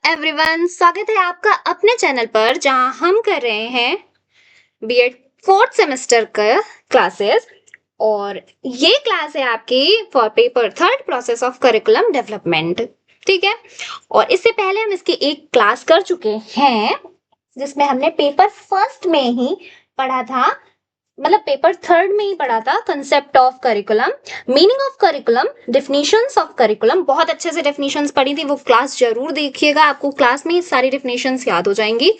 Everyone, स्वागत है आपका अपने चैनल पर जहां हम कर रहे हैं बीएड फोर्थ सेमेस्टर का क्लासेस। और ये क्लास है आपकी for paper third process of curriculum development. ठीक है। और इससे पहले हम इसकी एक क्लास कर चुके हैं जिसमें हमने पेपर फर्स्ट में ही पढ़ा था, मतलब पेपर थर्ड में ही पढ़ा था, concept of curriculum, meaning of curriculum, definitions of curriculum. बहुत अच्छे से डेफिनेशंस पढ़ी थी, वो क्लास जरूर देखिएगा, आपको क्लास में ही सारी डेफिनेशंस याद हो जाएंगी।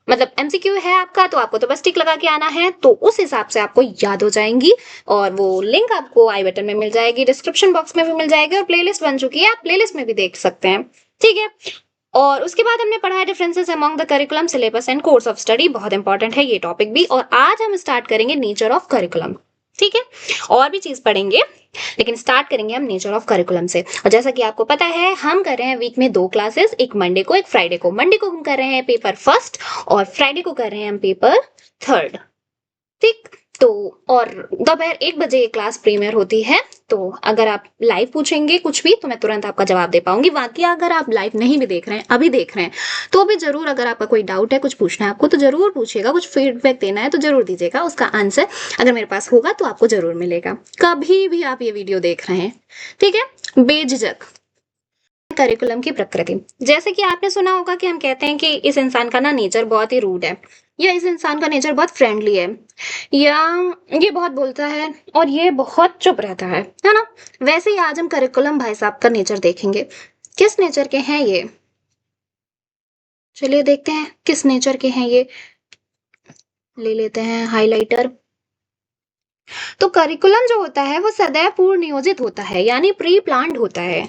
मतलब एमसीक्यू है आपका, तो आपको तो बस टिक लगा के आना है, तो उस हिसाब से आपको याद हो जाएंगी। और वो लिंक आपको आई बटन में मिल जाएगी, डिस्क्रिप्शन बॉक्स में भी मिल जाएगी, और प्लेलिस्ट बन चुकी है, आप प्लेलिस्ट में भी देख सकते हैं। ठीक है। और उसके बाद हमने पढ़ा है differences among the curriculum, syllabus and course of study. बहुत इंपॉर्टेंट है ये टॉपिक भी। और आज हम स्टार्ट करेंगे नेचर ऑफ करिकुलम। ठीक है। और भी चीज पढ़ेंगे, लेकिन स्टार्ट करेंगे हम नेचर ऑफ करिकुलम से। और जैसा कि आपको पता है, हम कर रहे हैं वीक में 2 क्लासेस, एक मंडे को एक फ्राइडे को। मंडे को हम कर रहे हैं पेपर फर्स्ट और फ्राइडे को कर रहे हैं हम पेपर थर्ड। ठीक। तो और दोपहर 1 बजे ये क्लास प्रीमियर होती है, तो अगर आप लाइव पूछेंगे कुछ भी तो मैं तुरंत आपका जवाब दे पाऊंगी। बाकी अगर आप लाइव नहीं भी देख रहे हैं, अभी देख रहे हैं, तो भी जरूर, अगर आपका कोई डाउट है, कुछ पूछना है आपको, तो जरूर पूछिएगा, कुछ फीडबैक देना है तो जरूर दीजिएगा। उसका आंसर अगर मेरे पास होगा तो आपको जरूर मिलेगा, कभी भी आप ये वीडियो देख रहे हैं। ठीक है। बेझिझक। करिकुलम की प्रकृति, जैसे कि आपने सुना होगा कि हम कहते हैं कि इस इंसान का ना नेचर बहुत ही रूड है, या इस इंसान का नेचर बहुत फ्रेंडली है, या ये बहुत बोलता है और ये बहुत चुप रहता है ना। वैसे ही आज हम करिकुलम भाई साहब का नेचर देखेंगे। किस नेचर के हैं ये, चलिए देखते हैं किस नेचर के हैं ये। ले लेते हैं हाइलाइटर। तो करिकुलम जो होता है वो सदैव पूर्व नियोजित होता है, यानी प्री प्लान्ड होता है।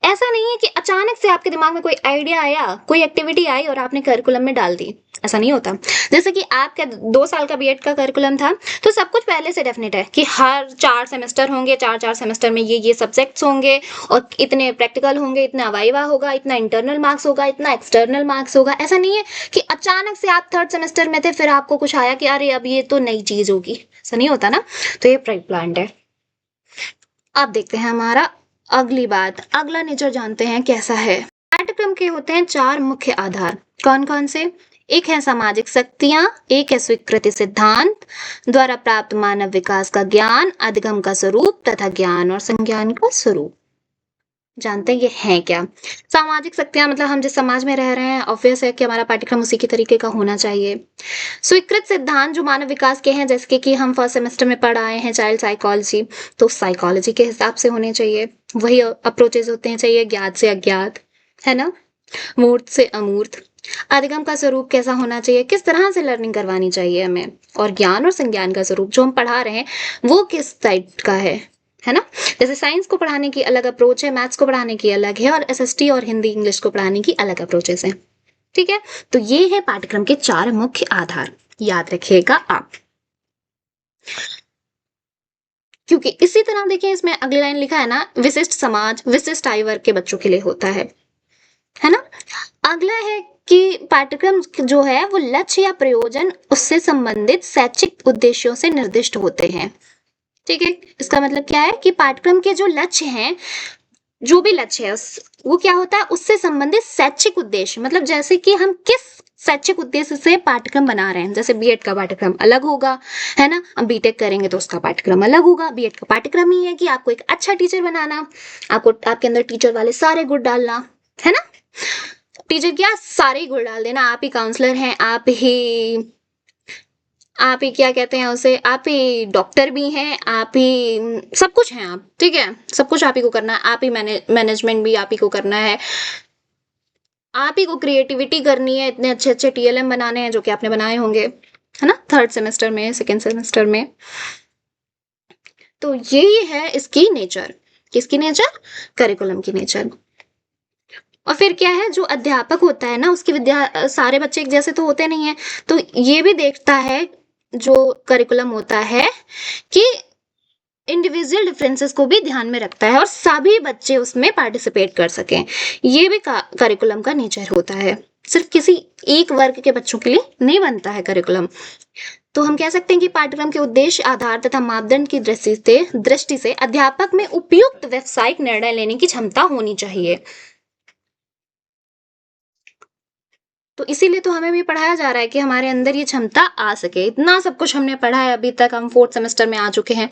ऐसा नहीं है कि अचानक से आपके दिमाग में कोई आइडिया आया, कोई एक्टिविटी आई और आपने करिकुलम में डाल दी। ऐसा नहीं होता। जैसे कि आपका 2 साल का बीएड का करिकुलम था, तो सब कुछ पहले से डेफिनेट है कि हर 4 सेमेस्टर होंगे, 4 सेमेस्टर में ये सब्जेक्ट्स होंगे, और इतने प्रैक्टिकल होंगे, इतना वाइवा होगा, इतना इंटरनल मार्क्स होगा, इतना एक्सटर्नल मार्क्स होगा। ऐसा नहीं है कि अचानक से आप थर्ड सेमेस्टर में थे, फिर आपको कुछ आया कि अरे अब ये तो नई चीज होगी। ऐसा नहीं होता ना। तो ये प्री प्लान्ड है। अब देखते हैं हमारा अगली बात, अगला नेचर जानते हैं कैसा है। पाठ्यक्रम के होते हैं 4 मुख्य आधार। कौन कौन से? एक है सामाजिक शक्तियां, एक है स्वीकृति सिद्धांत, द्वारा प्राप्त मानव विकास का ज्ञान, अधिगम का स्वरूप तथा ज्ञान और संज्ञान का स्वरूप। जानते हैं ये है क्या? सामाजिक शक्तियां मतलब हम जिस समाज में रह रहे हैं, ऑब्वियस है कि हमारा पाठ्यक्रम उसी के तरीके का होना चाहिए। स्वीकृत सिद्धांत जो मानव विकास के हैं, जैसे कि हम फर्स्ट सेमेस्टर में पढ़ आए हैं चाइल्ड साइकोलॉजी, तो साइकोलॉजी के हिसाब से होने चाहिए। वही अप्रोचेज होते हैं चाहिए, ज्ञात से अज्ञात, है ना, मूर्त से अमूर्त। अधिगम का स्वरूप कैसा होना चाहिए, किस तरह से लर्निंग करवानी चाहिए हमें, और ज्ञान और संज्ञान का स्वरूप जो हम पढ़ा रहे हैं वो किस टाइप का है ना। जैसे साइंस को पढ़ाने की अलग अप्रोच है, मैथ्स को पढ़ाने की अलग है, और एसएसटी और हिंदी इंग्लिश को पढ़ाने की अलग अप्रोचेस हैं। ठीक है। तो ये है पाठ्यक्रम के 4 मुख्य आधार, याद रखिएगा आप। क्योंकि इसी तरह देखिए, इसमें अगली लाइन लिखा है ना, विशिष्ट समाज विशिष्ट आयु वर्ग के बच्चों के लिए होता है ना। अगला है कि पाठ्यक्रम जो है वो लक्ष्य या प्रयोजन उससे संबंधित शैक्षिक उद्देश्यों से निर्दिष्ट होते हैं। ठीक है। इसका मतलब क्या है कि पाठ्यक्रम के जो लक्ष्य हैं, जो भी लक्ष्य है वो क्या होता है, उससे संबंधित शैक्षिक उद्देश्य, मतलब जैसे कि हम किस शैक्षिक उद्देश्य से पाठ्यक्रम बना रहे हैं। जैसे बीएड का पाठ्यक्रम अलग होगा, है ना, हम बीटेक करेंगे तो उसका पाठ्यक्रम अलग होगा। बीएड का पाठ्यक्रम ही है कि आपको एक अच्छा टीचर बनाना, आपको आपके अंदर टीचर वाले सारे गुण डालना, है ना। टीचर क्या, सारे ही गुण डाल देना। आप ही काउंसलर हैं, आप ही क्या कहते हैं उसे, आप ही डॉक्टर भी हैं, आप ही सब कुछ हैं आप। ठीक है। सब कुछ आप ही को करना है, आप ही मैनेजमेंट भी आप ही को करना है, आप ही को क्रिएटिविटी करनी है, इतने अच्छे अच्छे टीएलएम बनाने हैं जो कि आपने बनाए होंगे, है ना, थर्ड सेमेस्टर में, सेकेंड सेमेस्टर में। तो यही है इसकी नेचर। किसकी नेचर? करिकुलम की नेचर। और फिर क्या है, जो अध्यापक होता है ना, उसकी विद्या सारे बच्चे एक जैसे तो होते नहीं है, तो ये भी देखता है जो करिकुलम होता है कि इंडिविजुअल डिफरेंसेस को भी ध्यान में रखता है और सभी बच्चे उसमें पार्टिसिपेट कर सकें। ये भी करिकुलम का नेचर होता है। सिर्फ किसी एक वर्ग के बच्चों के लिए नहीं बनता है करिकुलम। तो हम कह सकते हैं कि पाठ्यक्रम के उद्देश्य, आधार तथा मापदंड की दृष्टि से अध्यापक में उपयुक्त व्यावसायिक निर्णय लेने की क्षमता होनी चाहिए। तो इसीलिए तो हमें भी पढ़ाया जा रहा है कि हमारे अंदर ये क्षमता आ सके। इतना सब कुछ हमने पढ़ा है अभी तक, हम 4th सेमेस्टर में आ चुके हैं,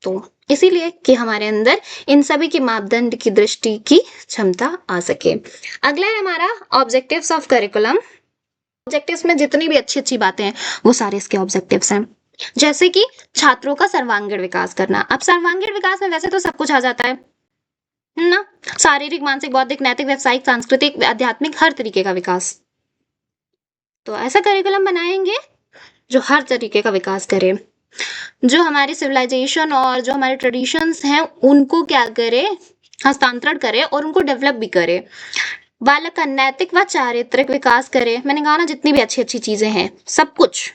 तो इसीलिए कि हमारे अंदर इन सभी के मापदंड की दृष्टि की क्षमता आ सके। अगला है हमारा ऑब्जेक्टिव्स ऑफ करिकुलम। ऑब्जेक्टिव्स में जितनी भी अच्छी अच्छी बातें हैं वो सारे इसके ऑब्जेक्टिव्स हैं। जैसे कि छात्रों का सर्वांगीण विकास करना। अब सर्वांगीण विकास में वैसे तो सब कुछ आ जाता है ना, शारीरिक, मानसिक, बौद्धिक, नैतिक, व्यवसायिक, सांस्कृतिक, आध्यात्मिक, हर तरीके का विकास। तो ऐसा करिकुलम बनाएंगे जो हर तरीके का विकास करे, जो हमारी सिविलाइजेशन और जो हमारे ट्रेडिशंस हैं उनको क्या करे, हस्तांतरण करे और उनको डेवलप भी करे। बालक का नैतिक व चारित्रिक विकास करे। मैंने कहा ना, जितनी भी अच्छी अच्छी चीजें हैं सब कुछ।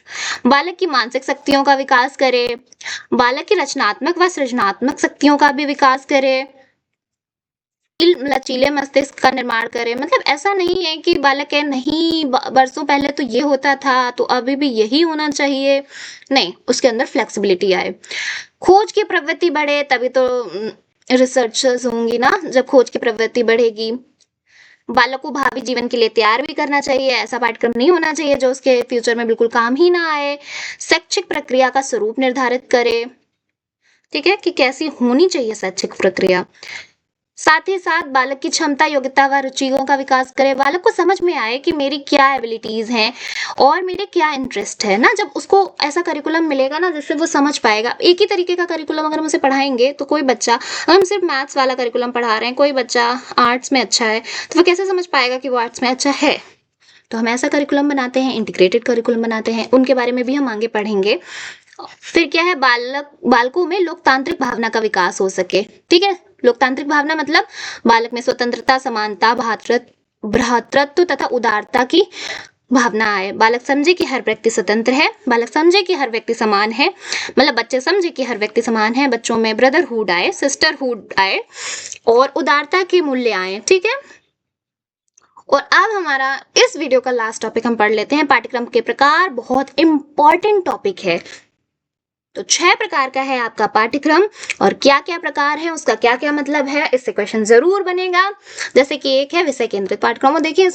बालक की मानसिक शक्तियों का विकास करे, बालक की रचनात्मक व सृजनात्मक शक्तियों का भी विकास करे, लचीले मस्तिष्क का निर्माण करे। मतलब ऐसा नहीं है कि बालक है नहीं बरसों पहले तो ये होता था तो अभी भी यही होना चाहिए, नहीं, उसके अंदर फ्लेक्सिबिलिटी आए। खोज की प्रवृत्ति बढ़े, तभी तो रिसर्चर्स होंगी ना, जब खोज की प्रवृत्ति बढ़ेगी। बालक को भावी जीवन के लिए तैयार भी करना चाहिए, ऐसा पाठ्यक्रम नहीं होना चाहिए जो उसके फ्यूचर में बिल्कुल काम ही ना आए। शैक्षिक प्रक्रिया का स्वरूप निर्धारित करे, ठीक है, कि कैसी होनी चाहिए शैक्षिक प्रक्रिया। साथ ही साथ बालक की क्षमता, योग्यता व रुचियों का विकास करे। बालक को समझ में आए कि मेरी क्या एबिलिटीज हैं और मेरे क्या इंटरेस्ट है ना। जब उसको ऐसा करिकुलम मिलेगा ना जिससे वो समझ पाएगा। एक ही तरीके का करिकुलम अगर हम उसे पढ़ाएंगे तो कोई बच्चा, अगर हम सिर्फ मैथ्स वाला करिकुलम पढ़ा रहे हैं, कोई बच्चा आर्ट्स में अच्छा है तो वो कैसे समझ पाएगा कि वो आर्ट्स में अच्छा है। तो हम ऐसा करिकुलम बनाते हैं, इंटीग्रेटेड करिकुलम बनाते हैं, उनके बारे में भी हम आगे पढ़ेंगे। फिर क्या है, बालकों में लोकतांत्रिक भावना का विकास हो सके, ठीक है। लोकतांत्रिक भावना मतलब बालक में स्वतंत्रता, समानता, भ्रातृत्व तथा उदारता की भावना आए। बालक समझे कि हर व्यक्ति स्वतंत्र है, बालक समझे कि हर व्यक्ति समान है, मतलब बच्चे समझे कि हर व्यक्ति समान है। बच्चों में ब्रदरहुड आए, सिस्टरहुड आए और उदारता के मूल्य आए, ठीक है। और अब हमारा इस वीडियो का लास्ट टॉपिक हम पढ़ लेते हैं, पाठ्यक्रम के प्रकार। बहुत इंपॉर्टेंट टॉपिक है। तो 6 प्रकार का है आपका पाठ्यक्रम, और क्या क्या प्रकार है, उसका क्या क्या मतलब है, इससे क्वेश्चन जरूर बनेगा। जैसे कि एक है विषय केंद्रित पाठ्यक्रम। और देखिए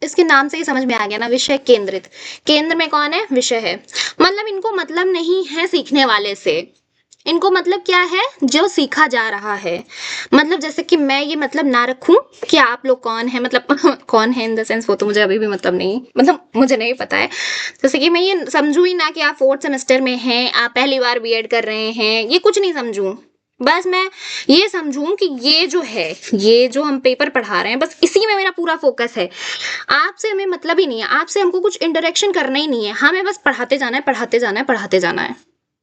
इसके नाम से ही समझ में आ गया ना, विषय केंद्रित। केंद्र में कौन है, विषय है। मतलब इनको मतलब नहीं है सीखने वाले से, इनको मतलब क्या है, जो सीखा जा रहा है। मतलब जैसे कि मैं ये मतलब ना रखूं कि आप लोग कौन है, मतलब कौन है इन द सेंस, वो तो मुझे अभी भी मतलब नहीं, मतलब मुझे नहीं पता है। जैसे कि मैं ये समझूं ही ना कि आप 4th सेमेस्टर में हैं, आप पहली बार बीएड कर रहे हैं, ये कुछ नहीं समझूं। बस मैं ये समझूं कि ये जो है, ये जो हम पेपर पढ़ा रहे हैं, बस इसी में मेरा पूरा फोकस है। आपसे हमें मतलब ही नहीं है, आपसे हमको कुछ इंटरेक्शन करना ही नहीं है, हमें बस पढ़ाते जाना है, पढ़ाते जाना है, पढ़ाते जाना है,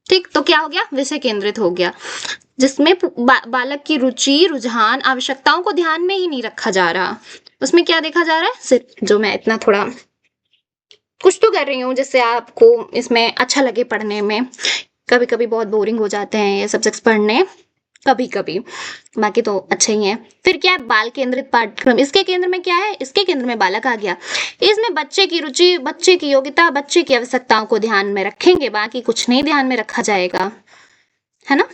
ठीक। तो क्या हो गया, विषय केंद्रित हो गया, जिसमें बालक की रुचि, रुझान, आवश्यकताओं को ध्यान में ही नहीं रखा जा रहा। उसमें क्या देखा जा रहा है, सिर्फ जो मैं इतना थोड़ा कुछ तो कर रही हूँ जिससे आपको इसमें अच्छा लगे पढ़ने में। कभी कभी बहुत बोरिंग हो जाते हैं ये सब्जेक्ट्स पढ़ने, कभी कभी, बाकी तो अच्छे ही हैं। फिर क्या है, बाल केंद्रित पाठ्यक्रम। इसके केंद्र में क्या है, इसके केंद्र में बालक आ गया। इसमें बच्चे की रुचि, बच्चे की योग्यता, बच्चे की आवश्यकताओं को ध्यान में रखेंगे, बाकी कुछ नहीं ध्यान में रखा जाएगा, है ना।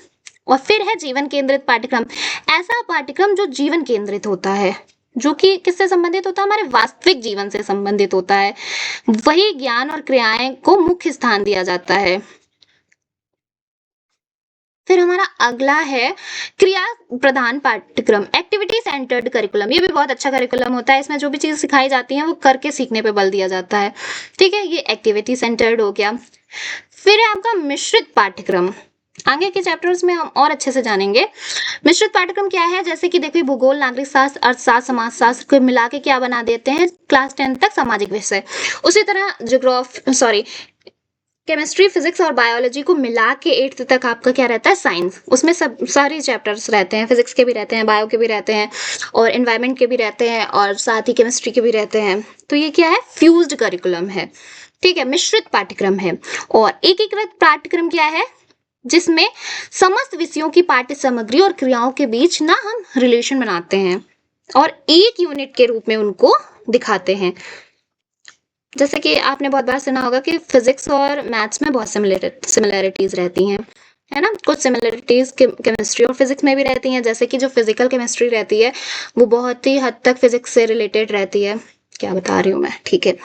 और फिर है जीवन केंद्रित पाठ्यक्रम। ऐसा पाठ्यक्रम जो जीवन केंद्रित होता है, जो कि किससे संबंधित होता है, हमारे वास्तविक जीवन से संबंधित होता है। वही ज्ञान और क्रियाएं को मुख्य स्थान दिया जाता है। फिर हमारा अगला है क्रिया प्रधान पाठ्यक्रम, एक्टिविटी सेंटर्ड करिकुलम। ये भी बहुत अच्छा करिकुलम होता है, इसमें जो भी चीज सिखाई जाती है वो करके सीखने पे बल दिया जाता है, ठीक है। ये एक्टिविटी सेंटर्ड हो गया। फिर है आपका मिश्रित पाठ्यक्रम। आगे के चैप्टर्स में हम और अच्छे से जानेंगे। मिश्रित पाठ्यक्रम क्या है, जैसे कि देखिए भूगोल, नागरिक शास्त्र, अर्थशास्त्र, समाजशास्त्र को मिला के क्या बना देते हैं, क्लास 10 तक सामाजिक विषय। उसी तरह केमिस्ट्री, फिजिक्स और बायोलॉजी को मिला के 8th तक आपका क्या रहता है, साइंस। उसमें सब सारे चैप्टर्स रहते हैं, फिजिक्स के भी रहते हैं, बायो के भी रहते हैं और एनवायरनमेंट के भी रहते हैं और साथ ही केमिस्ट्री के भी रहते हैं। तो ये क्या है, फ्यूज्ड करिकुलम है, ठीक है, मिश्रित पाठ्यक्रम है। और एकीकृत पाठ्यक्रम क्या है, जिसमें समस्त विषयों की पाठ्य सामग्री और क्रियाओं के बीच ना हम रिलेशन बनाते हैं और एक यूनिट के रूप में उनको दिखाते हैं। जैसे कि आपने बहुत बार सुना होगा कि फिजिक्स और मैथ्स में बहुत सिमिलरिटीज रहती हैं, है ना। कुछ सिमिलरिटीज केमिस्ट्री और फिजिक्स में भी रहती हैं, जैसे कि जो फिजिकल केमिस्ट्री रहती है वो बहुत ही हद तक फिजिक्स से रिलेटेड रहती है, क्या बता रही हूँ मैं, ठीक है।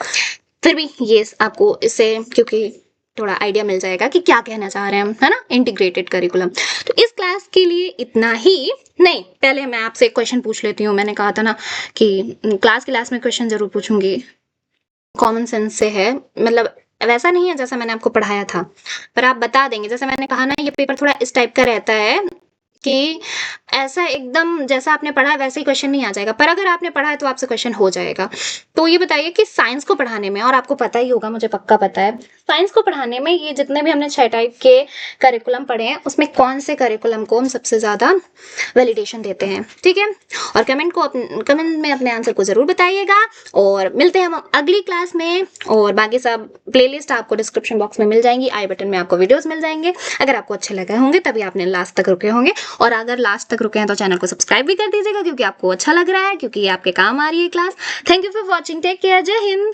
फिर भी ये आपको इससे क्योंकि थोड़ा आइडिया मिल जाएगा कि क्या कहना चाह रहे हैं हम, है ना, इंटीग्रेटेड करिकुलम। तो इस क्लास के लिए इतना ही। नहीं, पहले मैं आपसे एक क्वेश्चन पूछ लेती हूँ। मैंने कहा था ना कि क्लास की लास्ट में क्वेश्चन जरूर पूछूंगी, कॉमन सेंस से है, मतलब वैसा नहीं है जैसा मैंने आपको पढ़ाया था, पर आप बता देंगे। जैसे मैंने कहा ना, ये पेपर थोड़ा इस टाइप का रहता है कि ऐसा एकदम जैसा आपने पढ़ा है वैसे ही क्वेश्चन नहीं आ जाएगा, पर अगर आपने पढ़ा है तो आपसे क्वेश्चन हो जाएगा। तो ये बताइए कि साइंस को पढ़ाने में, और आपको पता ही होगा, मुझे पक्का पता है, साइंस को पढ़ाने में ये जितने भी हमने 6 टाइप के करिकुलम पढ़े हैं, उसमें कौन से करिकुलम को हम सबसे ज़्यादा वैलिडेशन देते हैं, ठीक है। और कमेंट में अपने आंसर को ज़रूर बताइएगा। और मिलते हैं हम अगली क्लास में। और बाकी सब प्लेलिस्ट आपको डिस्क्रिप्शन बॉक्स में मिल जाएंगी, आई बटन में आपको वीडियोस मिल जाएंगे। अगर आपको अच्छे लगे होंगे तभी आपने लास्ट तक रुके होंगे, और अगर लास्ट तक रुके हैं तो चैनल को सब्सक्राइब भी कर दीजिएगा, क्योंकि आपको अच्छा लग रहा है, क्योंकि ये आपके काम आ रही है class. Thank you for watching, take care, Jai Hind.